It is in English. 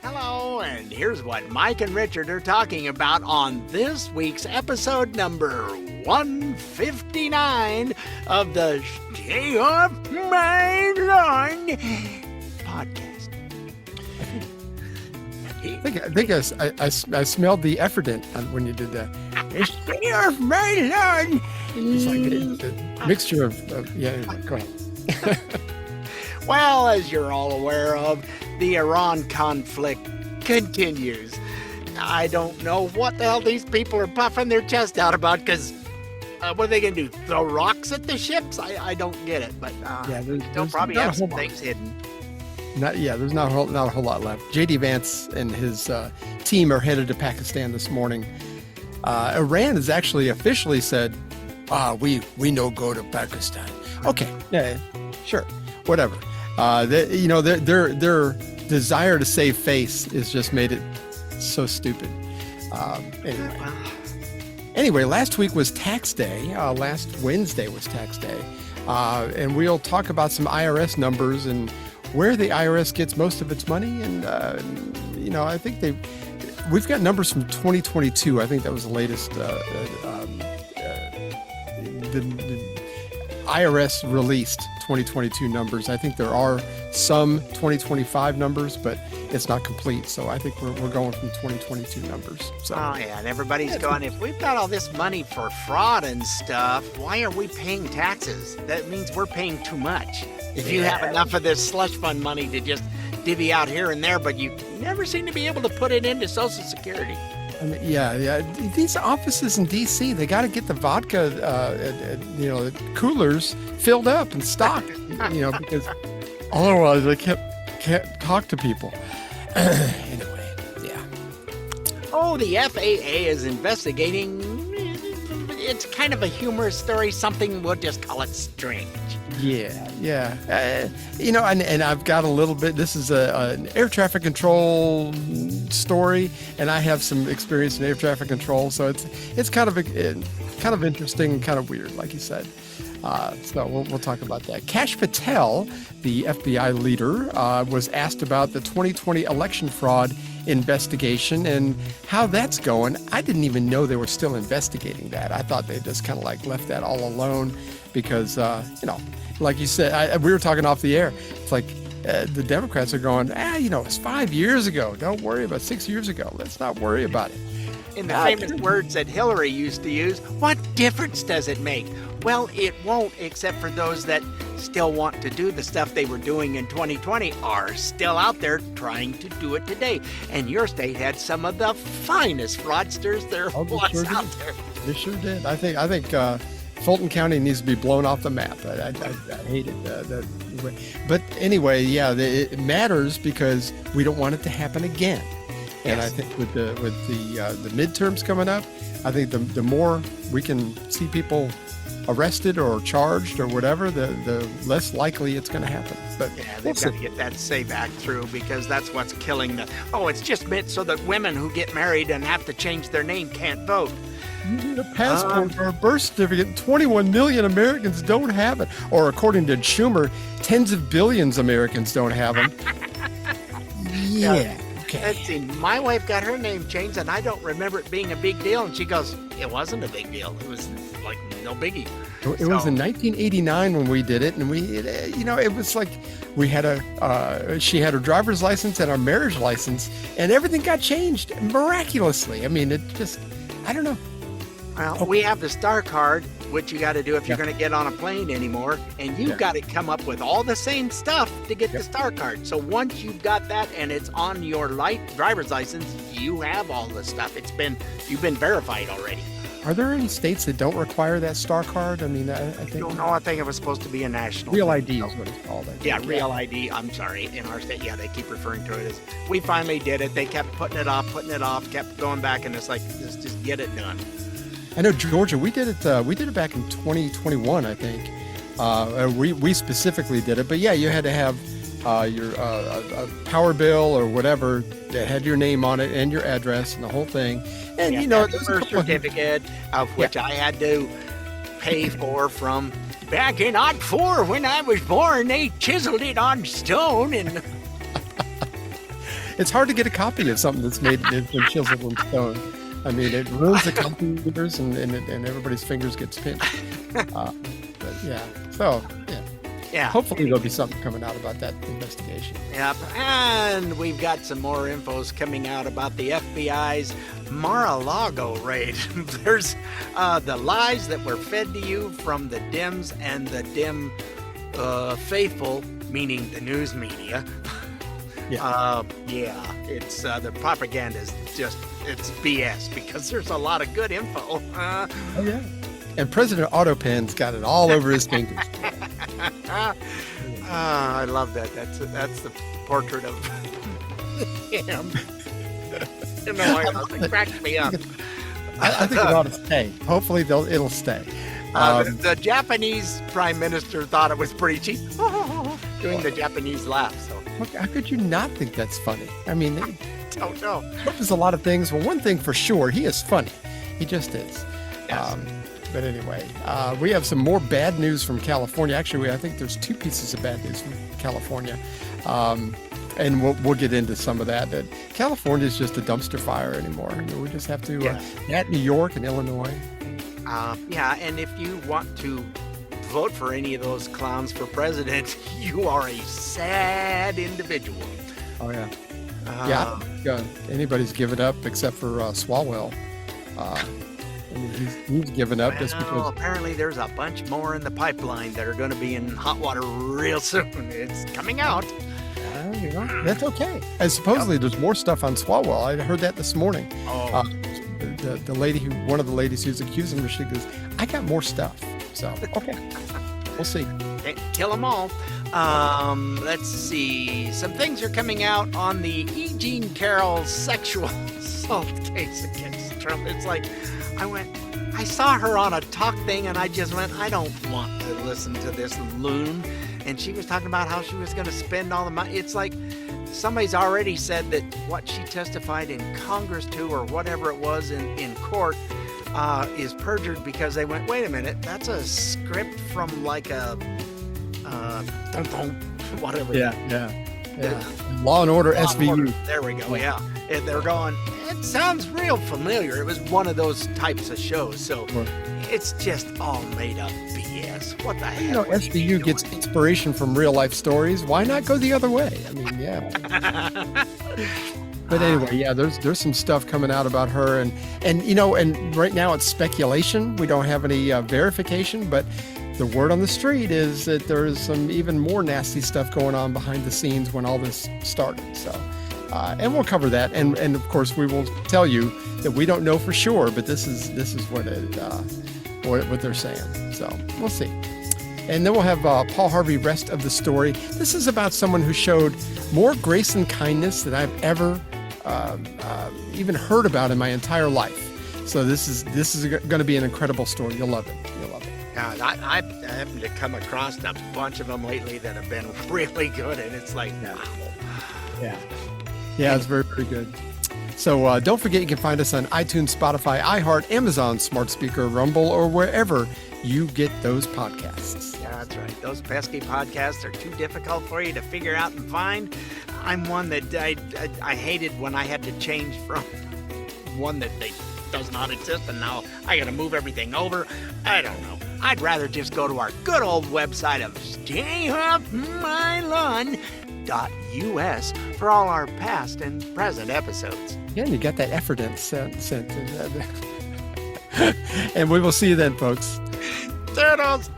Hello, and here's what Mike and Richard are talking about on this week's episode number 159 of the Stay Off My Lawn podcast. I think I smelled the effort when you did that. Stay off my lawn. It's like a mixture of yeah. Go ahead. Well, as you're all aware of, the Iran conflict continues. I don't know what the hell these people are puffing their chest out about, because what are they going to do? Throw rocks at the ships? I don't get it, but they'll probably have some things hidden. There's not a whole lot left. J.D. Vance and his team are headed to Pakistan this morning. Iran has actually officially said, we no go to Pakistan. Okay, yeah, sure, whatever. Their desire to save face has just made it so stupid. Anyway, last week was tax day. Last Wednesday was tax day. And we'll talk about some IRS numbers and where the IRS gets most of its money. And, I think we've got numbers from 2022. I think that was the latest. The IRS released 2022 numbers. I think there are some 2025 numbers, but it's not complete. So I think we're going from 2022 numbers. So. Oh, yeah, and everybody's going, if we've got all this money for fraud and stuff, why are we paying taxes? That means we're paying too much. If you have enough of this slush fund money to just divvy out here and there, but you never seem to be able to put it into Social Security. I mean, yeah. These offices in D.C., they got to get the vodka, coolers filled up and stocked, because otherwise they can't talk to people. Anyway, yeah. Oh, the FAA is investigating. It's kind of a humorous story. Something, we'll just call it strange. Yeah. And I've got a little bit. This is an air traffic control story, and I have some experience in air traffic control, so it's kind of interesting, kind of weird, like you said. So we'll talk about that. Kash Patel, the FBI leader, was asked about the 2020 election fraud investigation and how that's going. I didn't even know they were still investigating that. I thought they just kind of left that all alone because, like you said, we were talking off the air. It's like the Democrats are going, it's 5 years ago. Don't worry about 6 years ago. Let's not worry about it. In the famous words that Hillary used to use, what difference does it make? Well, it won't, except for those that still want to do the stuff they were doing in 2020 are still out there trying to do it today. And your state had some of the finest fraudsters there was out there. They sure did. I think Fulton County needs to be blown off the map. I hate it. But anyway, it matters because we don't want it to happen again. And I think with the midterms coming up, I think the more we can see people arrested or charged or whatever, the less likely it's going to happen. But they've got to get that SAVE Act through, because that's what's killing it's just meant so that women who get married and have to change their name can't vote. You need a passport or a birth certificate. 21 million Americans don't have it. Or according to Schumer, tens of billions Americans don't have them. Yeah. Okay. Let's see, my wife got her name changed, and I don't remember it being a big deal. And she goes, it wasn't a big deal. It was like no biggie. It was in 1989 when we did it, and it was like we had she had her driver's license and our marriage license, and everything got changed miraculously. I mean, it just, I don't know. Well, we have the Star Card, which you got to do if you're going to get on a plane anymore, and you've got to come up with all the same stuff to get the Star Card. So once you've got that and it's on your driver's license, you have all the stuff. You've been verified already. Are there any states that don't require that Star Card? I mean, I think. I think it was supposed to be a national. Real ID is what it's called. Real ID. I'm sorry. In our state, they keep referring to it as. We finally did it. They kept putting it off, kept going back, and it's like, just get it done. I know Georgia, we did it back in 2021, I think. We specifically did it, but you had to have your a power bill or whatever that had your name on it and your address and the whole thing. And the birth certificate, of which I had to pay for from back in '04 when I was born. They chiseled it on stone and. It's hard to get a copy of something that's made in chiseled in stone. I mean, it ruins the computers and everybody's fingers gets pinched. But yeah, so yeah. Yeah. Hopefully there'll be something coming out about that investigation. Yep. And we've got some more infos coming out about the FBI's Mar-a-Lago raid. There's the lies that were fed to you from the Dems and the Dem faithful, meaning the news media. Yeah. It's the propaganda is just, it's BS because there's a lot of good info. Oh, yeah. And President Autopen's got it all over his fingers. I love that. That's the portrait of him. You know, it cracks me up. I think it ought to stay. Hopefully it'll stay. The Japanese prime minister thought it was pretty cheap, doing the Japanese laugh. So Look, how could you not think that's funny? I mean, don't know. there's a lot of things. Well, one thing for sure, he is funny. He just is. Yes. But anyway, we have some more bad news from California. Actually, I think there's two pieces of bad news from California. And we'll get into some of that. California is just a dumpster fire anymore. I mean, we just have to, at New York and Illinois. And if you want to vote for any of those clowns for president, you are a sad individual. Oh, yeah. Anybody's given up except for Swalwell. I mean, he's given up just because. Apparently there's a bunch more in the pipeline that are going to be in hot water real soon. It's coming out. That's okay. And supposedly there's more stuff on Swalwell. I heard that this morning. The lady one of the ladies who's accusing her, she goes, "I got more stuff." So okay, we'll see. Can't kill them all. Let's see. Some things are coming out on the E. Jean Carroll sexual assault case against Trump. It's like, I saw her on a talk thing and I just went, I don't want to listen to this loon. And she was talking about how she was going to spend all the money. It's like somebody's already said that what she testified in Congress to, or whatever it was in court, is perjured because they went, wait a minute, that's a script from like a whatever. Yeah. Law and Order SVU. There we go. Yeah. And they're going, it sounds real familiar. It was one of those types of shows. So it's just all made up BS. What the hell? You know, SVU gets inspiration from real life stories. Why not go the other way? I mean, yeah. But anyway, there's some stuff coming out about her, and right now it's speculation. We don't have any verification, but the word on the street is that there's some even more nasty stuff going on behind the scenes when all this started. So, and we'll cover that, and of course we will tell you that we don't know for sure, but this is what they're saying. So we'll see. And then we'll have Paul Harvey Rest of the story. This is about someone who showed more grace and kindness than I've ever even heard about in my entire life. So this is going to be an incredible story. You'll love it. I happened to come across a bunch of them lately that have been really good, and it's like, wow. Yeah, it's very, very good. So don't forget, you can find us on iTunes, Spotify, iHeart, Amazon Smart Speaker, Rumble, or wherever you get those podcasts. Yeah, that's right. Those pesky podcasts are too difficult for you to figure out and find. I'm one that I hated when I had to change from one that does not exist, and now I got to move everything over. I don't know. I'd rather just go to our good old website of stayuppmylawn.us for all our past and present episodes. Yeah, and you got that effort sent. And we will see you then, folks. Toodles!